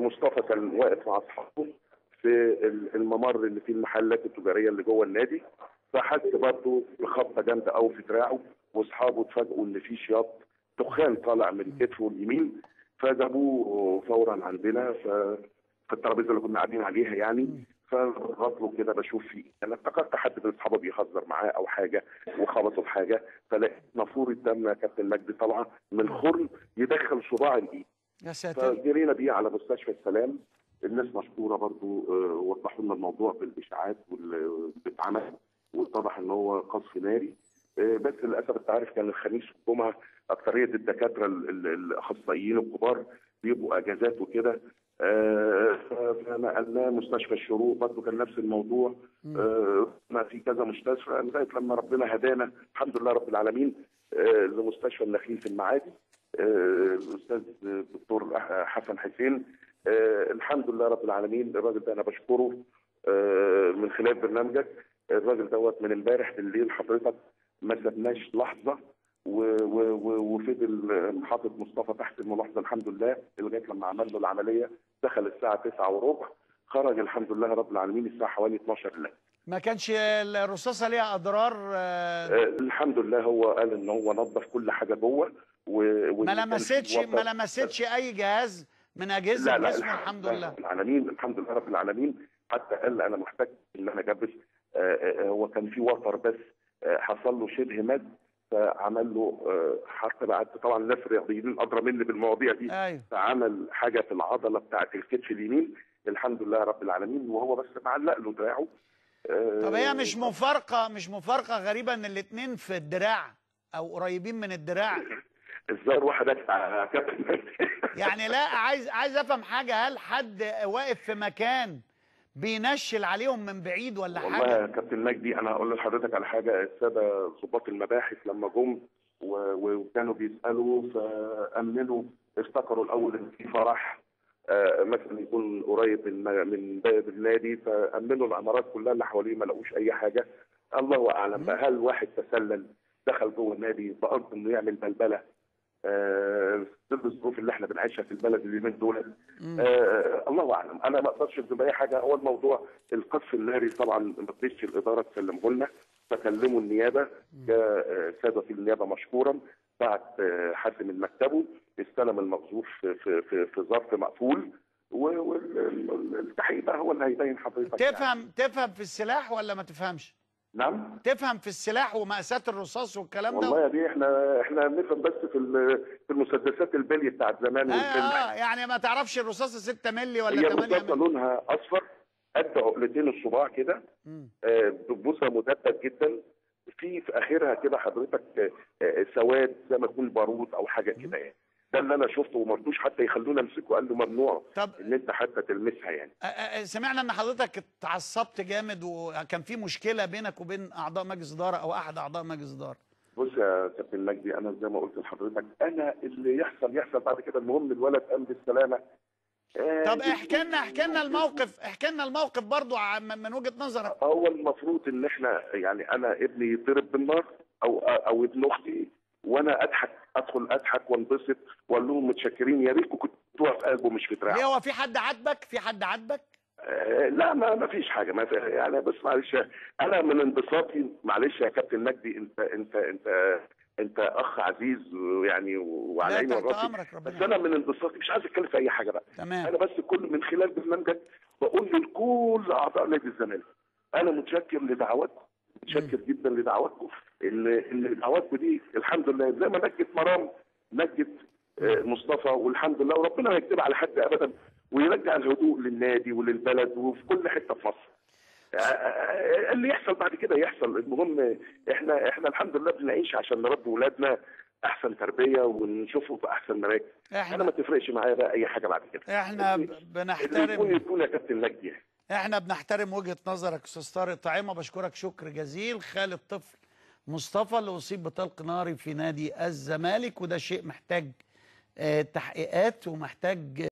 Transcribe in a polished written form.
مصطفى كان واقف مع اصحابه في الممر اللي فيه المحلات التجاريه اللي جوه النادي، فحس برضه بخبطه جامده قوي في دراعه، واصحابه اتفاجئوا ان في شياط دخان طالع من كتفه اليمين، فجابوه فورا عندنا في الترابيزه اللي كنا قاعدين عليها يعني. فغطله كده بشوف فيه، انا افتكرت حد من اصحابه بيهزر معاه او حاجه وخبطه في حاجه، فلقيت نافوره دم يا كابتن مجدي طالعه من خرم يدخل صباع الايد. يا ساتر. فجرينا بيه على مستشفى السلام. الناس مشكوره برضو، وضحوا لنا الموضوع بالاشاعات واللي اتعمل، واتضح ان هو قذف ناري. بس للاسف انت عارف كان الخميس والجمعه اكثريه الدكاتره الاخصائيين الكبار بيبقوا اجازات وكده. فنقلناه مستشفى الشروق برضه كان نفس الموضوع. ما في كذا مستشفى لغايه لما ربنا هدانا الحمد لله رب العالمين لمستشفى النخيل في المعادي. الاستاذ الدكتور حسن حسين، الحمد لله رب العالمين. الراجل ده انا بشكره من خلال برنامجك. الراجل دوت من امبارح بالليل حضرتك ما سبناش لحظه، وفضل حاطط مصطفى تحت الملاحظه الحمد لله لغايه لما عمل له العمليه. دخل الساعه 9:15، خرج الحمد لله رب العالمين الساعه حوالي 12 الليل. ما كانش الرصاصه ليها اضرار؟ الحمد لله هو قال ان هو نظف كل حاجه جوه ما لمستش اي جهاز من اجهزه الجسم الحمد لله. العالمين الحمد لله رب العالمين. حتى قال انا محتاج ان انا اجبس. هو كان في وتر بس حصل له شبه مد، فعمل له حتى بعد طبعا الناس الرياضيين ادرى مني بالمواضيع دي. أيوه. فعمل حاجه في العضله بتاعه الكتف اليمين الحمد لله رب العالمين، وهو بس معلق له دراعه. طب هي مش مفارقه غريبه ان الاثنين في الدراع او قريبين من الدراع؟ ازاي واحد يا كابتن؟ يعني لا، عايز افهم حاجه. هل حد واقف في مكان بينشل عليهم من بعيد ولا حاجه؟ والله يا كابتن مجدي انا هقول لحضرتك على حاجه. الساده ضباط المباحث لما جم وكانوا بيسالوا فامنوا، افتكروا الاول ان في فرح مثلا يكون قريب من باب النادي، فامنوا العمارات كلها اللي حواليه ما لقوش اي حاجه. الله اعلم بقى هل واحد تسلل دخل جوه النادي بقصد انه يعمل بلبله ضد الظروف اللي احنا بنعيشها في البلد اليومين دول. الله اعلم، انا ما اقدرش اكذب باي حاجه. هو الموضوع القذف الناري طبعا ما رضيتش الاداره تسلمه لنا، فكلموا النيابه. جاء ساده النيابه مشكورا بعت حد من مكتبه استلم المقذوف في ظرف مقفول، والتحقيق بقى هو اللي هيبين حضرتك. تفهم في السلاح ولا ما تفهمش؟ نعم؟ تفهم في السلاح ومقاسات الرصاص والكلام ده؟ والله يا دي احنا نفهم بس في المسدسات البلي بتاعت زمان. يعني ما تعرفش الرصاصه 6 مللي ولا 8 مللي؟ هي رصاصه لونها اصفر قد عقلتين الصباع كده، ببوسه مدبب جدا، في اخرها كده حضرتك سواد زي ما يكون بارود او حاجه كده يعني. ده اللي انا شفته، وما رضوش حتى يخلونا نمسكه، قال له ممنوع ان انت حتى تلمسها يعني. سمعنا ان حضرتك اتعصبت جامد وكان في مشكله بينك وبين اعضاء مجلس اداره او احد اعضاء مجلس اداره. بص يا كابتن مجدي، انا زي ما قلت لحضرتك انا اللي يحصل بعد كده. المهم الولد قام بالسلامه. طب احكي لنا الموقف برضو من وجهه نظرك. هو المفروض ان احنا يعني انا ابني يضرب بالنار او ابن اختي وانا ادخل اضحك وانبسط واقول لهم متشكرين، يا ريتكم كنتوا في قلبه مش في دراعه. ليه، هو في حد عاتبك؟ لا ما فيش حاجه. ما في يعني. بس معلش انا من انبساطي، معلش يا كابتن مجدي، انت اخ عزيز يعني وعلى عيني وراسي، بس انا من انبساطي مش عايز اتكلم في اي حاجه بقى. تمام. انا بس كل من خلال برنامجك بقول لكل اعضاء نادي الزمالك انا متشكر لدعواتكم، متشكر جدا لدعواتكم. ان دعواتكم دي الحمد لله زي ما نجت مرام نجت مصطفى، والحمد لله، وربنا ما يكتب على حد ابدا، ويرجع الهدوء للنادي وللبلد وفي كل حته في مصر. اللي يحصل بعد كده يحصل. المهم احنا الحمد لله بنعيش عشان نربي ولادنا احسن تربيه ونشوفه في احسن مراكز. انا ما تفرقش معايا بقى اي حاجه بعد كده. احنا بنحترم يكون يا كابتن مجدي. احنا بنحترم وجهه نظرك استاذ طارق طعيمه. بشكرك شكر جزيل. خالد طفل مصطفى اللي اصيب بطلق ناري في نادي الزمالك، وده شيء محتاج تحقيقات ومحتاج